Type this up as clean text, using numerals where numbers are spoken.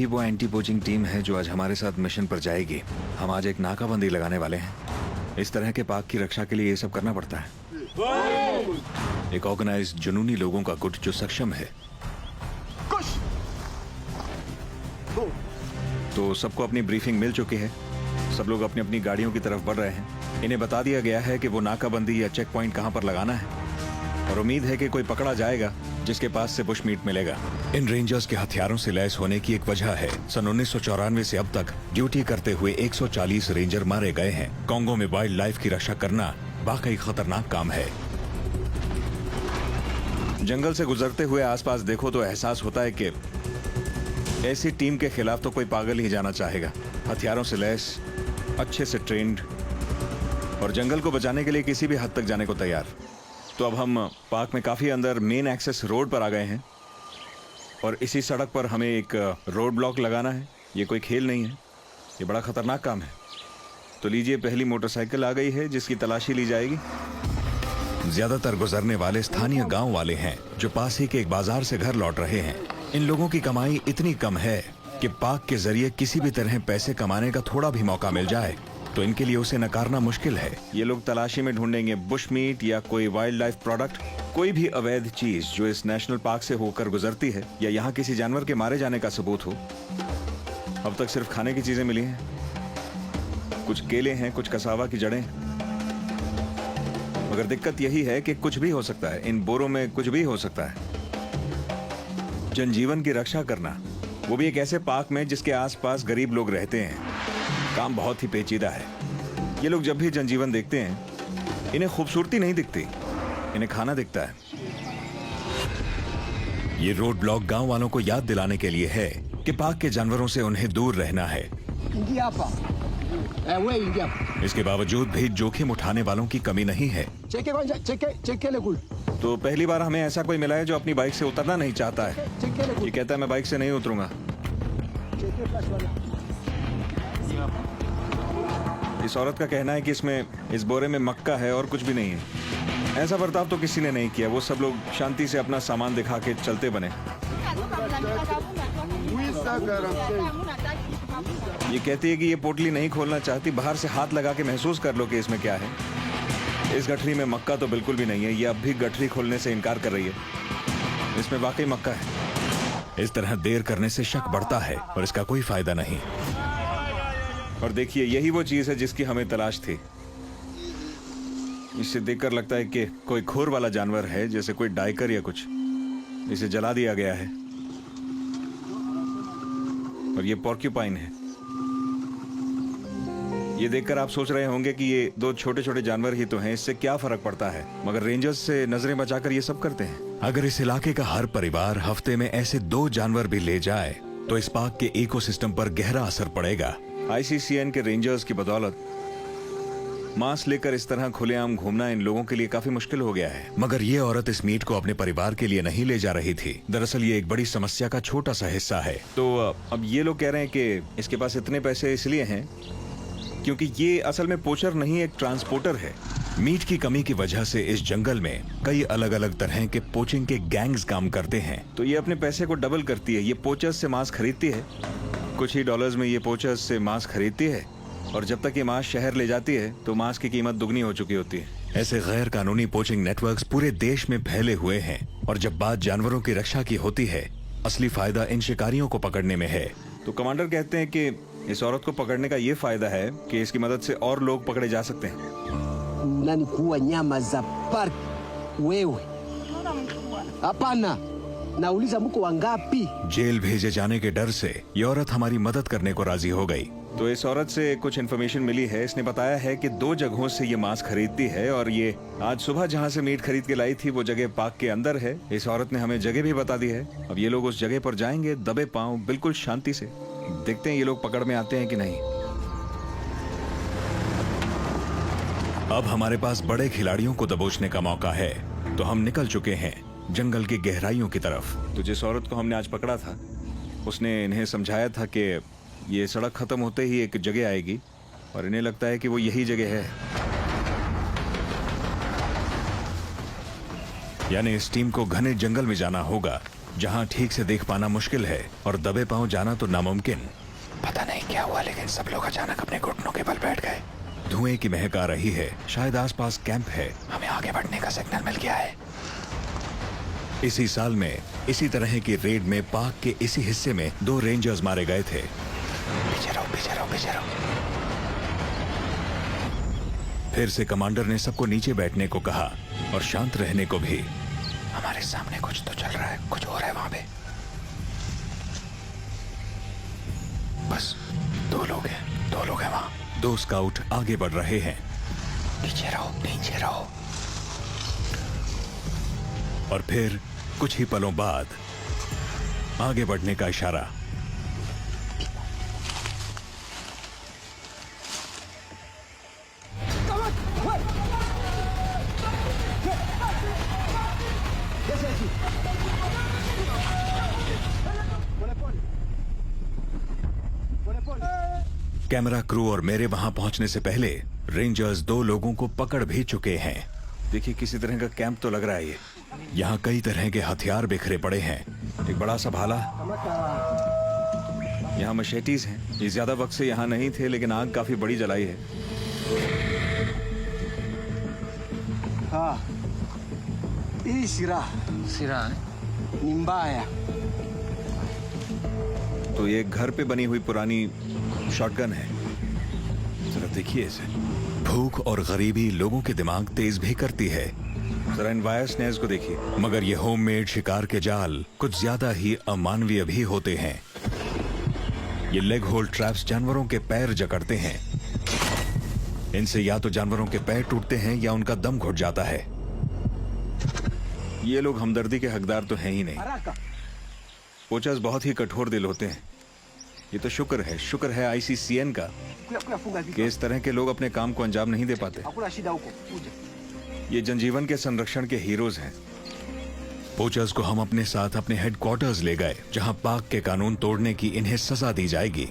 यही वो anti poaching team है जो आज हमारे साथ मिशन पर जाएगी। हम आज एक नाकाबंदी लगाने वाले हैं। इस तरह के पाक की रक्षा के लिए ये सब करना पड़ता है। एक ऑर्गेनाइज्ड जुनूनी लोगों का गुट जो सक्षम है। तो सबको अपनी ब्रीफिंग मिल चुकी है। सब लोग अपनी अपनी गाड़ियों की तरफ बढ़ रहे हैं। इन्हें बता दिया गया है कि वो नाकाबंदी या चेक पॉइंट कहां पर लगाना है, और उम्मीद है कि कोई पकड़ा जाएगा जिसके पास से बुश मीट मिलेगा। इन रेंजर्स के हथियारों से लैस होने की एक वजह है। सन 1994 से अब तक ड्यूटी करते हुए 140 रेंजर मारे गए हैं। कांगो में वाइल्ड लाइफ की रक्षा करना वाकई खतरनाक काम है। जंगल से गुजरते हुए आसपास देखो तो एहसास होता है कि ऐसी टीम के खिलाफ तो कोई पागल ही जाना चाहेगा। हथियारों से लैस, अच्छे से ट्रेंड, और जंगल को बचाने के लिए किसी भी हद तक जाने को तैयार। तो अब हम पार्क में काफी अंदर मेन एक्सेस रोड पर आ गए हैं, और इसी सड़क पर हमें एक रोड ब्लॉक लगाना है। ये कोई खेल नहीं है, ये बड़ा खतरनाक काम है। तो लीजिए, पहली मोटरसाइकिल आ गई है जिसकी तलाशी ली जाएगी। ज्यादातर गुजरने वाले स्थानीय गांव वाले हैं जो पास ही के एक बाजार से घर लौट रहे हैं। इन लोगों की कमाई इतनी कम है कि पार्क के जरिए किसी भी तरह पैसे कमाने का थोड़ा भी मौका मिल जाए तो इनके लिए उसे नकारना मुश्किल है। ये लोग तलाशी में ढूंढेंगे बुश मीट या कोई वाइल्ड लाइफ प्रोडक्ट, कोई भी अवैध चीज जो इस नेशनल पार्क से होकर गुजरती है या यहाँ किसी जानवर के मारे जाने का सबूत हो। अब तक सिर्फ खाने की चीजें मिली हैं। कुछ केले हैं, कुछ कसावा की जड़ें। मगर दिक्कत यही है कि कुछ भी हो सकता है। इन बोरों में कुछ भी हो सकता है। जनजीवन की रक्षा करना, वो भी एक ऐसे पार्क में जिसके आसपास गरीब लोग रहते हैं, काम बहुत ही पेचीदा है। ये लोग जब भी जनजीवन देखते हैं, इन्हें खूबसूरती नहीं दिखती, इन्हें खाना दिखता है। ये रोड ब्लॉक गांव वालों को याद दिलाने के लिए है कि पार्क के जानवरों से उन्हें दूर रहना है। इसके बावजूद भी जोखिम उठाने वालों की कमी नहीं है। तो पहली बार हमें ऐसा कोई मिला है जो अपनी बाइक से उतरना नहीं चाहता है। ये कहता है मैं बाइक से नहीं उतरूंगा। इस औरत का कहना है कि इस बोरे में मक्का है और कुछ भी नहीं है। ऐसा बर्ताव तो किसी ने नहीं किया। वो सब लोग शांति से अपना सामान दिखा के चलते बने। ये कहती है कि ये पोटली नहीं खोलना चाहती, बाहर से हाथ लगा के महसूस कर लो कि इसमें क्या है। इस गठरी में मक्का तो बिल्कुल भी नहीं है। ये अब भी गठरी खोलने से इनकार कर रही है। इसमें वाकई मक्का है। इस तरह देर करने से शक बढ़ता है और इसका कोई फायदा नहीं। और देखिए, यही वो चीज है जिसकी हमें तलाश थी। इसे देखकर लगता है कि कोई खूर वाला जानवर है, जैसे कोई डाइकर या कुछ। इसे जला दिया गया है। और ये पोर्क्यूपाइन है। ये देखकर आप सोच रहे होंगे कि ये दो छोटे छोटे जानवर ही तो हैं, इससे क्या फर्क पड़ता है। मगर रेंजर्स से नजरें बचाकर ये सब करते हैं। अगर इस इलाके का हर परिवार हफ्ते में ऐसे 2 जानवर भी ले जाए तो इस पार्क के इकोसिस्टम पर गहरा असर पड़ेगा। ICCN के रेंजर्स की बदौलत मांस लेकर इस तरह खुलेआम घूमना इन लोगों के लिए काफी मुश्किल हो गया है। मगर ये औरत इस मीट को अपने परिवार के लिए नहीं ले जा रही थी। दरअसल ये एक बड़ी समस्या का छोटा सा हिस्सा है। तो अब ये लोग कह रहे हैं कि इसके पास इतने पैसे इसलिए हैं क्योंकि ये असल में पोचर नहीं, एक ट्रांसपोर्टर है। मीट की कमी की वजह से इस जंगल में कई अलग अलग तरह के पोचिंग के गैंग्स काम करते हैं। तो ये अपने पैसे को डबल करती है। ये पोचर्स से मांस खरीदती है, कुछ ही डॉलर्स में ये पोचर्स से मांस खरीदती है, और जब तक ये मांस शहर ले जाती है तो मांस की कीमत दुगनी हो चुकी होती है। ऐसे गैर कानूनी पोचिंग नेटवर्क्स पूरे देश में फैले हुए हैं, और जब बात जानवरों की रक्षा की होती है, असली फायदा इन शिकारियों को पकड़ने में है। तो कमांडर कहते हैं कि इस औरत को पकड़ने का ये फायदा है कि इसकी मदद से और लोग पकड़े जा सकते हैं। जेल भेजे जाने के डर से ये औरत हमारी मदद करने को राजी हो गई। तो इस औरत से कुछ इन्फॉर्मेशन मिली है। इसने बताया है कि 2 जगहों से ये मांस खरीदती है, और ये आज सुबह जहां से मीट खरीद के लाई थी वो जगह पार्क के अंदर है। इस औरत ने हमें जगह भी बता दी है। अब ये लोग उस जगह पर जाएंगे दबे पांव, बिल्कुल शांति से। देखते हैं ये लोग पकड़ में आते हैं कि नहीं। अब हमारे पास बड़े खिलाड़ियों को दबोचने का मौका है, तो हम निकल चुके हैं जंगल की गहराइयों की तरफ। तो जिस औरत को हमने आज पकड़ा था, उसने इन्हें समझाया था कि ये सड़क खत्म होते ही एक जगह आएगी, और इन्हें लगता है कि वो यही जगह है। यानी इस टीम को घने जंगल में जाना होगा जहां ठीक से देख पाना मुश्किल है और दबे पांव जाना तो नामुमकिन। पता नहीं क्या हुआ, लेकिन सब लोग अचानक अपने घुटनों के बल बैठ गए। धुएं की महक आ रही है, शायद आसपास कैंप है। हमें आगे बढ़ने का सिग्नल मिल गया है। इसी साल में इसी तरह की रेड में पाक के इसी हिस्से में 2 रेंजर्स मारे गए थे। पीछे रहो, पीछे रहो, पीछे रहो। फिर से कमांडर ने सबको नीचे बैठने को कहा और शांत रहने को भी। हमारे सामने कुछ तो चल रहा है, कुछ हो रहा है वहां पे। बस 2 लोग हैं वहां। 2 स्काउट आगे बढ़ रहे हैं। नीचे रहो, नीचे रहो। और फिर कुछ ही पलों बाद आगे बढ़ने का इशारा। कैमरा क्रू और मेरे वहां पहुंचने से पहले रेंजर्स 2 लोगों को पकड़ भी चुके हैं। देखिए, किसी तरह का कैंप तो लग रहा है ये। यहाँ कई तरह के हथियार बिखरे पड़े हैं। एक बड़ा सा भाला, यहाँ मशेटीज हैं। ये ज्यादा वक्त से यहाँ नहीं थे, लेकिन आग काफी बड़ी जलाई है। हाँ, hii silaha ni mbaya। तो ये घर पे बनी हुई पुरानी शॉटगन है। जरा देखिए इसे। भूख और गरीबी लोगों के दिमाग तेज भी करती है। जरा इन वायर स्नेयर्स को देखिए। मगर ये होममेड शिकार के जाल कुछ ज्यादा ही अमानवीय भी होते हैं। ये लेग होल्ड ट्रैप्स जानवरों के पैर जकड़ते हैं। इनसे या तो जानवरों के पैर टूटते हैं या उनका दम घुट जाता है। ये लोग हमदर्दी के हकदार तो हैं ही नहीं। पोचर्स बहुत ही कठोर दिल होते हैं। ये तो शुक्र है ICCN का कि इस तरह के लोग अपने काम को अंजाम नहीं दे पाते। ये जनजीवन के संरक्षण के हीरोज हैं। पोचर्स को हम अपने साथ अपने हेडक्वार्टर्स ले गए, जहां पाक के कानून तोड़ने की इन्हें सजा दी जाएगी।